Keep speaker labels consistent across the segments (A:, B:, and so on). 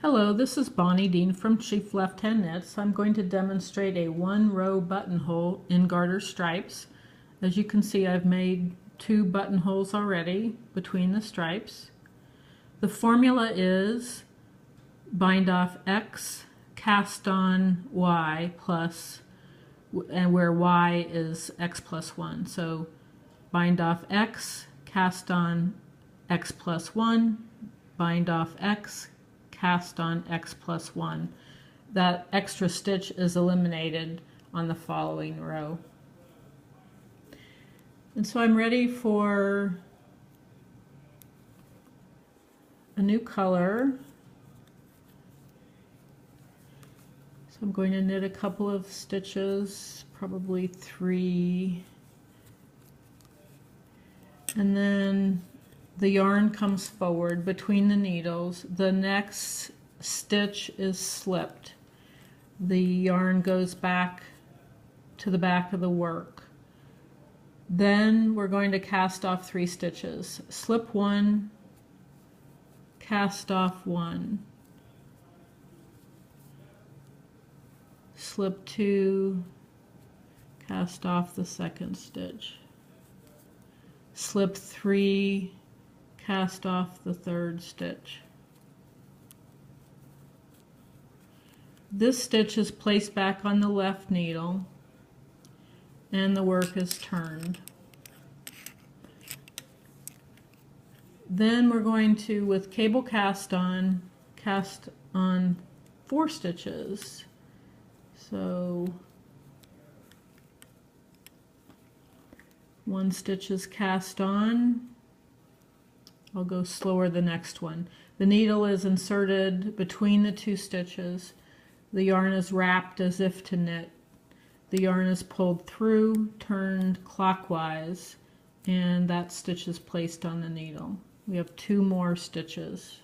A: Hello, this is Bonnie Dean from Chief Left Hand Knits. I'm going to demonstrate a one-row buttonhole in garter stripes. As you can see, I've made 2 buttonholes already between the stripes. The formula is bind off X, cast on Y plus, and where Y is X plus 1. So bind off X, cast on X plus 1, bind off X, cast on X plus 1. That extra stitch is eliminated on the following row. And so I'm ready for a new color. So I'm going to knit a couple of stitches, probably 3, and then the yarn comes forward between the needles. The next stitch is slipped. The yarn goes back to the back of the work. Then we're going to cast off 3 stitches. Slip 1, cast off 1, slip 2, cast off the second stitch, slip 3, cast off the third stitch. This stitch is placed back on the left needle and the work is turned. Then we're going to, with cable cast on 4 stitches. So 1 stitch is cast on. I'll go slower the next one. The needle is inserted between the 2 stitches. The yarn is wrapped as if to knit. The yarn is pulled through, turned clockwise, and that stitch is placed on the needle. We have 2 more stitches.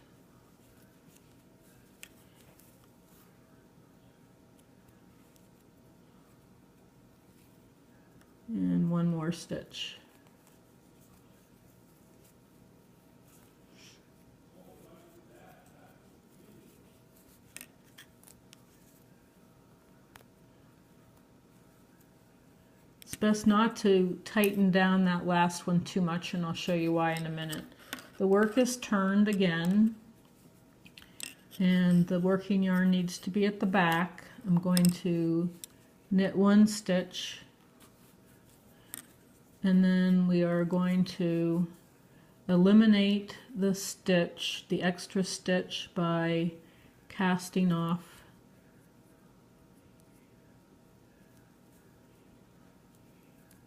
A: And 1 more stitch. It's best not to tighten down that last one too much, and I'll show you why in a minute. The work is turned again, and the working yarn needs to be at the back. I'm going to knit 1 stitch, and then we are going to eliminate the stitch, the extra stitch, by casting off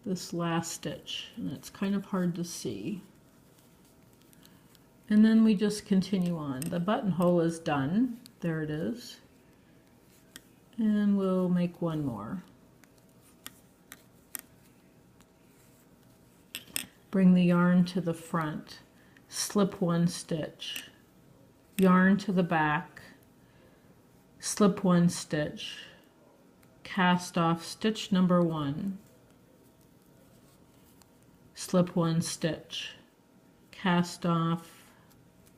A: this last stitch, and it's kind of hard to see. And then we just continue on. The buttonhole is done. There it is. And we'll make 1 more. Bring the yarn to the front, slip 1 stitch, yarn to the back, slip 1 stitch, cast off stitch number 1, slip 1 stitch, cast off,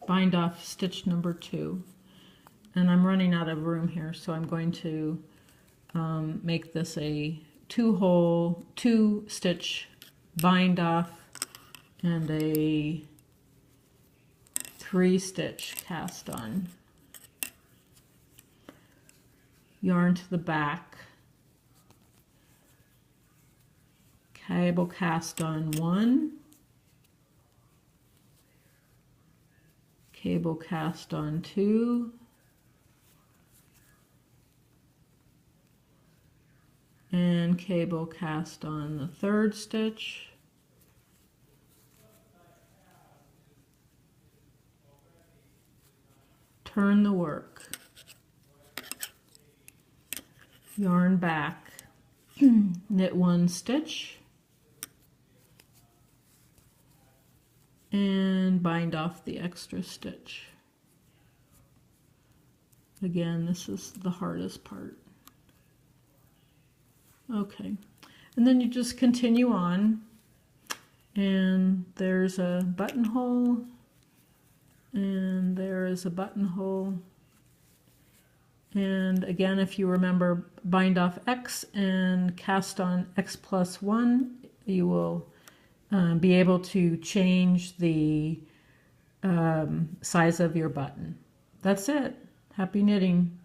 A: bind off stitch number 2. And I'm running out of room here, so I'm going to make this a 2 stitch bind off and a 3 stitch cast on. Yarn to the back, cable cast on 1, cable cast on 2, and cable cast on the 3rd stitch, turn the work, yarn back, knit 1 stitch, and bind off the extra stitch. Again, this is the hardest part. Okay, and then you just continue on, and there's a buttonhole, and there is a buttonhole, And again, if you remember, bind off X and cast on X plus 1, you will be able to change the size of your button. That's it. Happy knitting.